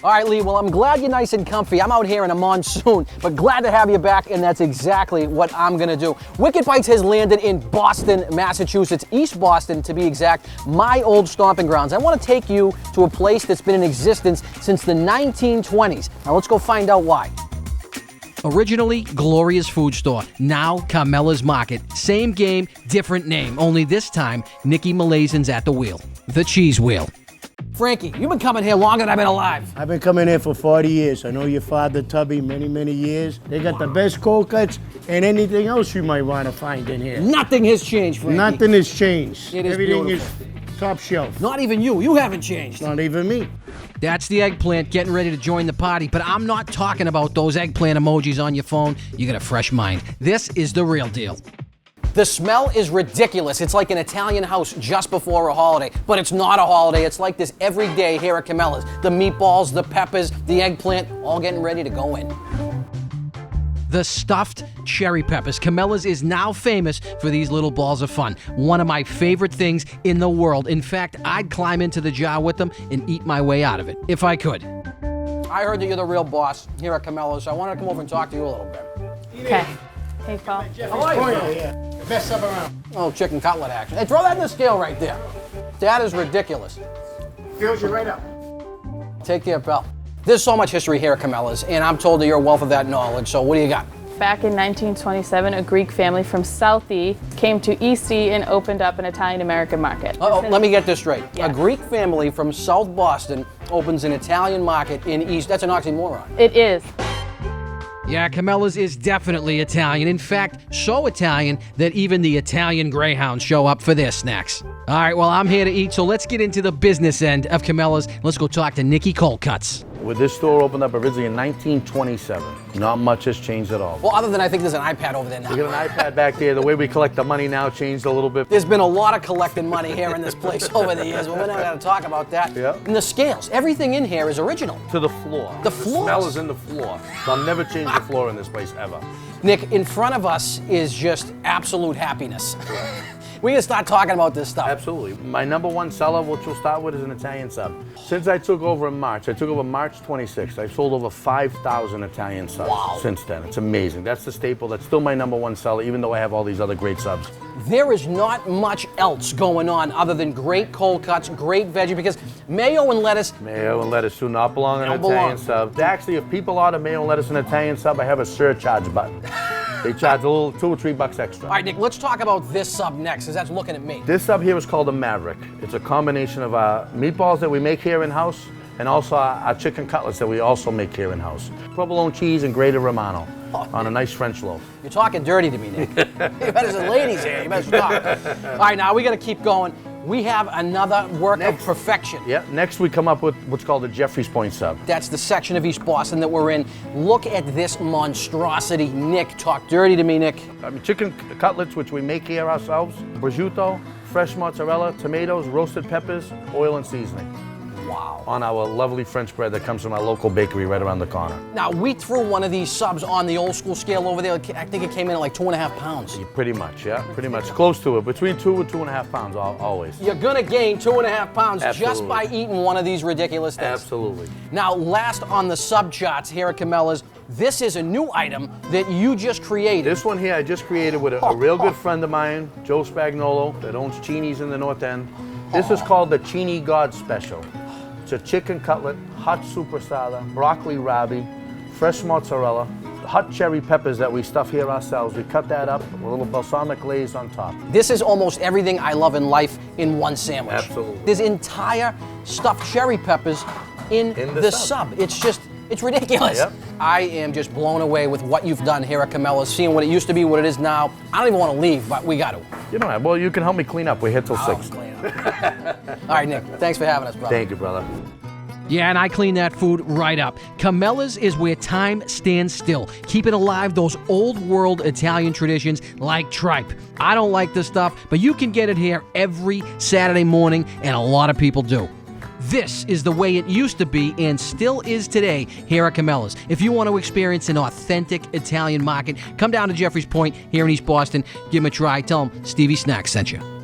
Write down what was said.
All right, Lee, well, I'm glad you're nice and comfy. I'm out here in a monsoon, but glad to have you back, and that's exactly what I'm gonna do. Wicked Bites has landed in Boston, Massachusetts, East Boston to be exact, my old stomping grounds. I wanna take you to a place that's been in existence since the 1920s. Now let's go find out why. Originally Gloria's Food Store, now Carmella's Market. Same game, different name, only this time Nick Moulaison's at the wheel. The cheese wheel. Frankie, you've been coming here longer than I've been alive. I've been coming here for 40 years. I know your father, Tubby, many, many years. They got the best cold cuts and anything else you might want to find in here. Nothing has changed, Frankie. Nothing has changed. It is Everything beautiful. is top shelf. Not even you. You haven't changed. Not even me. That's the eggplant getting ready to join the party, but I'm not talking about those eggplant emojis on your phone. You got a fresh mind. This is the real deal. The smell is ridiculous. It's like an Italian house just before a holiday, but it's not a holiday. It's like this every day here at Carmella's. The meatballs, the peppers, the eggplant, all getting ready to go in. The stuffed cherry peppers. Carmella's is now famous for these little balls of fun. One of my favorite things in the world. In fact, I'd climb into the jar with them and eat my way out of it, if I could. I heard that you're the real boss here at Carmella's, so I wanted to come over and talk to you a little bit. Okay. Hey, Paul. How are you? The best sub around. Oh, chicken cutlet action. Hey, throw that in the scale right there. That is ridiculous. Fills you right up. Take care, pal. There's so much history here at Carmella's, and I'm told that you're a wealth of that knowledge, so what do you got? Back in 1927, a Greek family from Southie came to Eastie and opened up an Italian-American market. Uh-oh, let me get this straight. Yeah. A Greek family from South Boston opens an Italian market in East. That's an oxymoron. It is. Yeah, Carmella's is definitely Italian. In fact, so Italian that even the Italian Greyhounds show up for their snacks. All right, well, I'm here to eat, so let's get into the business end of Carmella's. Let's go talk to Nicky Cold Cuts. Well, this store opened up originally in 1927. Not much has changed at all. Well, other than I think there's an iPad over there now. We got an iPad back there. The way we collect the money now changed a little bit. There's been a lot of collecting money here in this place over the years, but we're not going to talk about that. Yeah. And the scales, everything in here is original. To the floor. The floors? smell is in the floor. So I'll never change the floor in this place ever. Nick, in front of us is just absolute happiness. We can start talking about this stuff. Absolutely. My number one seller, which we'll start with, is an Italian sub. Since I took over in March, I took over March 26th, I've sold over 5,000 Italian subs since then. It's amazing. That's the staple. That's still my number one seller, even though I have all these other great subs. There is not much else going on other than great cold cuts, great veggie, because mayo and lettuce. Mayo and lettuce do not belong in an Don't Italian belong. sub. Actually, if people order mayo and lettuce in an Italian sub, I have a surcharge button. They charge a little $2 or $3 extra. All right, Nick, let's talk about this sub next, because that's looking at me. This sub here is called a Maverick. It's a combination of our meatballs that we make here in-house and also our chicken cutlets that we also make here in-house. Provolone cheese and grated Romano on a nice French loaf. You're talking dirty to me, Nick. You better say ladies here. You better stop. All right, now we got to keep going. We have another work of perfection. Yeah, next we come up with what's called the Jeffrey's Point sub. That's the section of East Boston that we're in. Look at this monstrosity. Nick, talk dirty to me, Nick. I mean, chicken cutlets, which we make here ourselves, prosciutto, fresh mozzarella, tomatoes, roasted peppers, oil and seasoning. Wow. On our lovely French bread that comes from our local bakery right around the corner. Now, we threw one of these subs on the old school scale over there. I think it came in at like 2.5 pounds. Pretty much, yeah, pretty much. Close to it, between 2 and 2.5 pounds always. You're gonna gain 2.5 pounds just Absolutely. by eating one of these ridiculous things. Absolutely. Now, last on the sub charts here at Carmella's, this is a new item that you just created. This one here I just created with a real good friend of mine, Joe Spagnolo, that owns Chini's in the North End. This is called the Chini God Special. It's a chicken cutlet, hot superstada, broccoli rabi, fresh mozzarella, hot cherry peppers that we stuff here ourselves. We cut that up with a little balsamic glaze on top. This is almost everything I love in life in one sandwich. Absolutely. There's entire stuffed cherry peppers in the sub. It's ridiculous. Yep. I am just blown away with what you've done here at Carmella's, seeing what it used to be, what it is now. I don't even want to leave, but we got to. You know, well, you can help me clean up. We're here till 6. Clean up. All right, Nick, thanks for having us, brother. Thank you, brother. Yeah, and I clean that food right up. Carmella's is where time stands still, keeping alive those old world Italian traditions like tripe. I don't like this stuff, but you can get it here every Saturday morning, and a lot of people do. This is the way it used to be and still is today here at Carmella's. If you want to experience an authentic Italian market, come down to Jeffrey's Point here in East Boston. Give them a try. Tell them Stevie Snacks sent you.